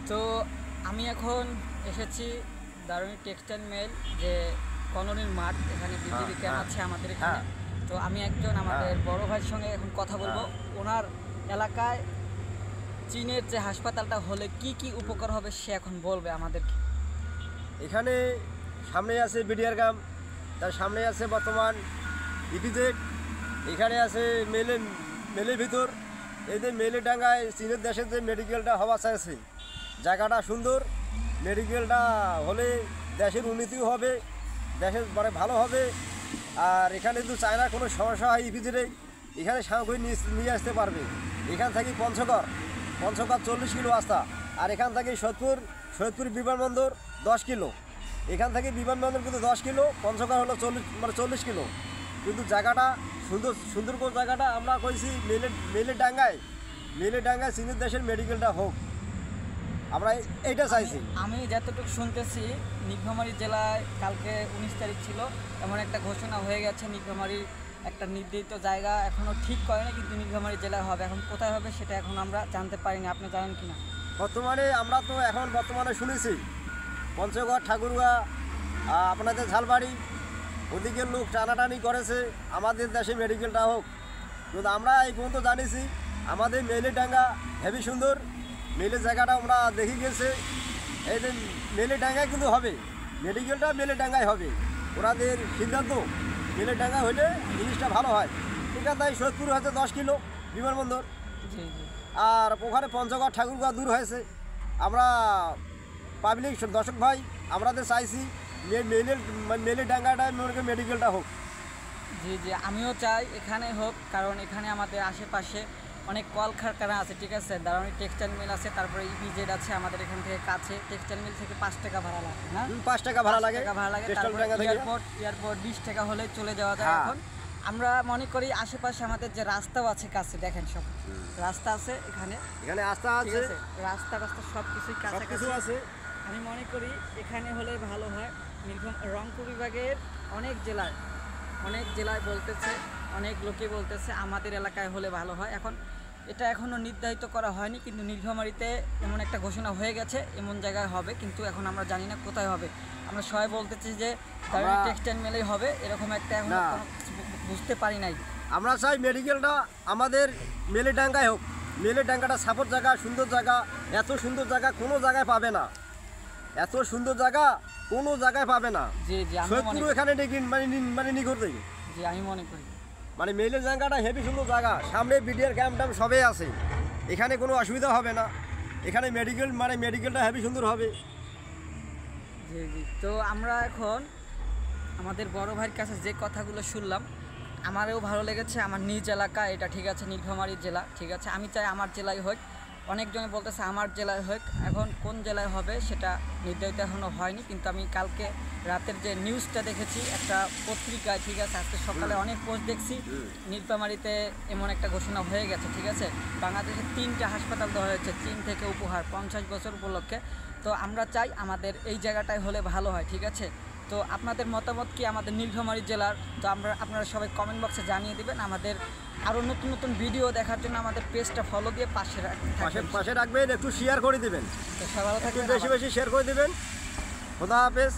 তো আমি এখন এসেছি দারুণী টেক্সটাইল মিল যে কলোনির মাঠ, এখানে বিজেপি ক্যাম্প আছে আমাদের এখানে। তো আমি একজন আমাদের বড় ভাইয়ের সঙ্গে এখন কথা বলবো। ওনার এলাকায় চীনের যে হাসপাতালটা হলে কি কি উপকার হবে সে এখন বলবে আমাদেরকে। এখানে সামনে আছে বিডিআর গ্রাম, তার সামনে আছে বর্তমান ইপিজেড, এখানে আছে মেলের ভিতর। এই যে মেলের ডাঙ্গায় চীনের দেশের যে মেডিকেলটা হওয়া চাইছে, জায়গাটা সুন্দর। মেডিকেলটা হলে দেশের উন্নতিও হবে, দেশের মানে ভালো হবে। আর এখানে যদি চায়নার কোনো সমস্যা হয় ইপিজেডে, এখানে সামগ্রী নিয়ে আসতে পারবে। এখান থেকে পঞ্চগড় 40 কিলো রাস্তা, আর এখান থেকে সৈয়দপুর বিমানবন্দর 10 কিলো। এখান থেকে বিমানবন্দর কিন্তু 10 কিলো, পঞ্চগড় হলো 40 কিলো। কিন্তু জায়গাটা সুন্দর জায়গাটা আমরা কইছি মেলের ডাঙ্গায় চীনের দেশের মেডিকেলটা হোক, আমরা এইটা চাইছি। আমি যতটুকু শুনতেছি নীলফামারী জেলায় কালকে 19 তারিখ ছিল, এমন একটা ঘোষণা হয়ে গেছে। নীলফামারীর একটা নির্ধারিত জায়গা এখনও ঠিক করে না, কিন্তু নীলফামারী জেলায় হবে। এখন কোথায় হবে সেটা এখন আমরা জানতে পারিনি, আপনি জানেন কি না? আমরা তো বর্তমানে শুনেছি পঞ্চগড়, ঠাকুরগাঁ, আপনাদের ঝালবাড়ি, ওদিকের লোক টানাটানি করেছে আমাদের দেশে মেডিকেলটা হোক। কিন্তু আমরা এই পর্যন্ত জানিছি আমাদের মেলের ডাঙ্গা হেভি সুন্দর। মেলের জায়গাটা আমরা দেখে গেছে, এই যে মেলের ডাঙ্গায় কিন্তু হবে, মেডিকেলটা মেলের ডাঙ্গায় হবে। ওনাদের সিদ্ধান্ত মেলের ডাঙ্গায় হলে জিনিসটা ভালো হয়। এখান থেকে সৈয়দপুর হয়েছে 10 কিলো বিমানবন্দর, আর ওখানে পঞ্চগড় ঠাকুরগাঁ দূর হয়েছে। আমরা পাবলিক দর্শক ভাই আমাদের চাইছি মেলের ডাঙ্গাটা মেডিকেলটা হোক। জি, আমিও চাই এখানে হোক, কারণ এখানে আমাদের আশেপাশে অনেক কলকারখানা আছে, ঠিক আছে। দারুণী টেক্সটাইল মিল আছে, তারপরে ইপিজেড আছে আমাদের এখান থেকে কাছে। টেক্সটাইল মিল থেকে 5 টাকা ভাড়া লাগে, না 5 টাকা ভাড়া লাগে। এয়ারপোর্ট 20 টাকা হলে চলে যাওয়া যায়। এখন আমরা মনে করি আশেপাশে আমাদের যে রাস্তাও আছে কাছে, দেখেন সব রাস্তা আছে, এখানে রাস্তা আছে, রাস্তা সব কিছুই কাছাকাছি আছে। আমি মনে করি এখানে হলে ভালো হয়। রংপুর বিভাগের অনেক জেলায় বলতেছে, অনেক লোকে বলতেছে আমাদের এলাকায় হলে ভালো হয়। এখন এটা এখনও নির্ধারিত করা হয়নি, কিন্তু নীলফামারীতে এমন একটা ঘোষণা হয়ে গেছে এমন জায়গায় হবে, কিন্তু এখন আমরা জানি না কোথায় হবে। আমরা সবাই বলতেছি যে দারুণী টেক্সটাইল মেলেই হবে, এরকম একটা এখন বুঝতে পারি নাই। আমরা চাই মেডিকেলটা আমাদের মেলের ডাঙ্গায় হোক। মেলের ডাঙ্গাটা সাপোর্ট জায়গা, সুন্দর জায়গা। এত সুন্দর জায়গা কোনো জায়গায় পাবে না, এত সুন্দর জায়গা কোনো জায়গায় পাবে না। সৈয়দপুর এখানে মানে নিখুঁত। আমি মনে করি মানে মেলের জায়গাটা হেভি সুন্দর জায়গা, সামনে বিডিআর ক্যাম্প সবই আছে, এখানে কোনো অসুবিধা হবে না। এখানে মেডিকেলটা হেভি সুন্দর হবে। জি। তো আমরা এখন আমাদের বড় ভাইয়ের কাছে যে কথাগুলো শুনলাম আমারও ভালো লেগেছে। আমার নিজ এলাকা এটা, ঠিক আছে, নীলফামারী জেলা, ঠিক আছে। আমি চাই আমার জেলায় হোক, অনেকজনে বলতেছে আমার জেলায় হোক। এখন কোন জেলায় হবে সেটা নির্ধারিত এখনও হয়নি, কিন্তু আমি কালকে রাতের যে নিউজটা দেখেছি একটা পত্রিকায়, ঠিক আছে, আজকে সকালে অনেক পোস্ট দেখছি নীলফামারীতে এমন একটা ঘোষণা হয়ে গেছে, ঠিক আছে। বাংলাদেশে 3টা হাসপাতাল দেওয়া হয়েছে চীন থেকে উপহার 50 বছর উপলক্ষে। তো আমরা চাই আমাদের এই জায়গাটায় হলে ভালো হয়, ঠিক আছে। তো আপনাদের মতামত কি আমাদের নীলফামারী জেলার? তো আপনারা সবাই কমেন্ট বক্সে জানিয়ে দেবেন। আমাদের আরও নতুন ভিডিও দেখার জন্য আমাদের পেজটা ফলো দিয়ে পাশে রাখবেন, একটু শেয়ার করে দেবেন, তো সবাই ভালো থাকবেন, বেশি শেয়ার করে দেবেন। খোদা হাফেজ।